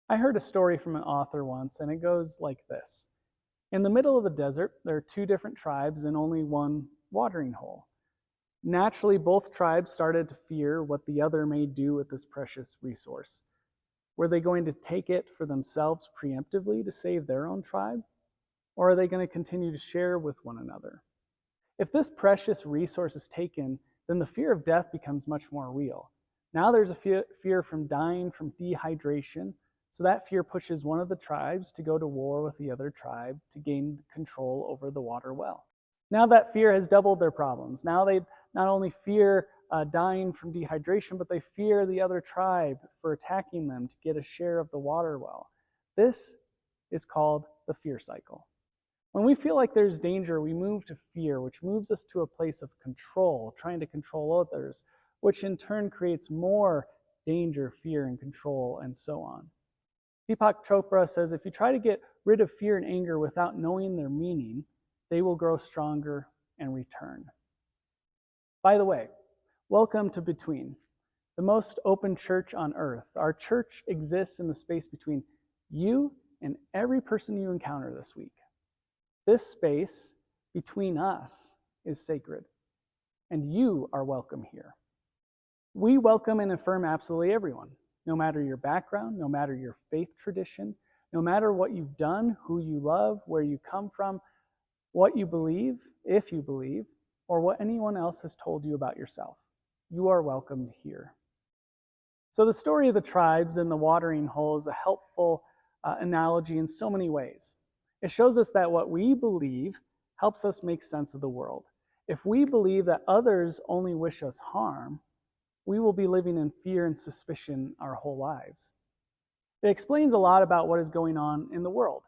I heard a story from an author once, and it goes like this. In the middle of the desert, there are two different tribes and only one watering hole. Naturally, both tribes started to fear what the other may do with this precious resource. Were they going to take it for themselves preemptively to save their own tribe? Or are they going to continue to share with one another? If this precious resource is taken, then the fear of death becomes much more real. Now there's a fear from dying from dehydration, so that fear pushes one of the tribes to go to war with the other tribe to gain control over the water well. Now that fear has doubled their problems. Now they not only fear dying from dehydration, but they fear the other tribe for attacking them to get a share of the water well. This is called the fear cycle. When we feel like there's danger, we move to fear, which moves us to a place of control, trying to control others, which in turn creates more danger, fear, and control, and so on. Deepak Chopra says, if you try to get rid of fear and anger without knowing their meaning, they will grow stronger and return. By the way, welcome to Between, the most open church on earth. Our church exists in the space between you and every person you encounter this week. This space between us is sacred, and you are welcome here. We welcome and affirm absolutely everyone, no matter your background, no matter your faith tradition, no matter what you've done, who you love, where you come from, what you believe, if you believe, or what anyone else has told you about yourself. You are welcomed here. So the story of the tribes and the watering hole is a helpful analogy in so many ways. It shows us that what we believe helps us make sense of the world. If we believe that others only wish us harm, we will be living in fear and suspicion our whole lives. It explains a lot about what is going on in the world.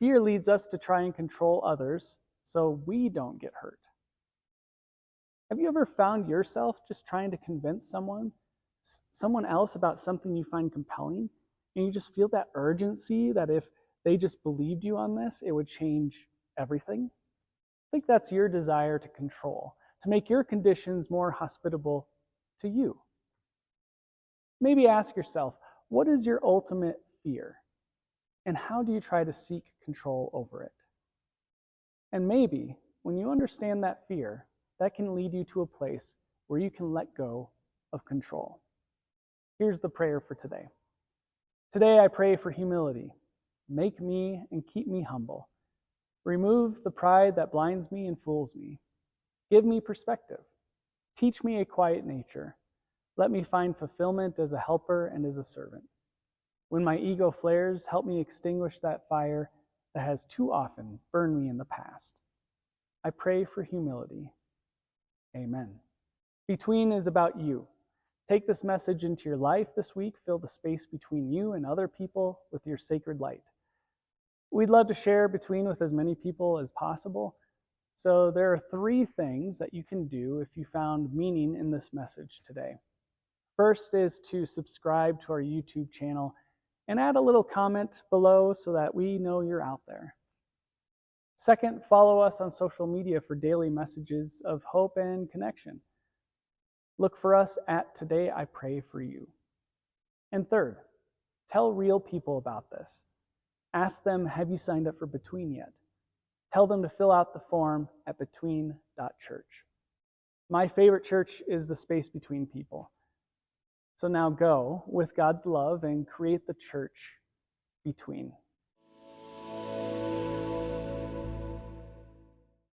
Fear leads us to try and control others so we don't get hurt. Have you ever found yourself just trying to convince someone else about something you find compelling, and you just feel that urgency that if they just believed you on this, it would change everything? I think that's your desire to control, to make your conditions more hospitable to you. Maybe ask yourself, what is your ultimate fear? And how do you try to seek control over it? And maybe, when you understand that fear, that can lead you to a place where you can let go of control. Here's the prayer for today. Today I pray for humility. Make me and keep me humble. Remove the pride that blinds me and fools me. Give me perspective. Teach me a quiet nature. Let me find fulfillment as a helper and as a servant. When my ego flares, help me extinguish that fire that has too often burned me in the past. I pray for humility. Amen. Between is about you. Take this message into your life this week. Fill the space between you and other people with your sacred light. We'd love to share Between with as many people as possible. So there are 3 things that you can do if you found meaning in this message today. First is to subscribe to our YouTube channel and add a little comment below so that we know you're out there. Second, follow us on social media for daily messages of hope and connection. Look for us at Today I Pray For You. And third, tell real people about this. Ask them, have you signed up for Between yet? Tell them to fill out the form at between.church. My favorite church is the space between people. So now go with God's love and create the church between.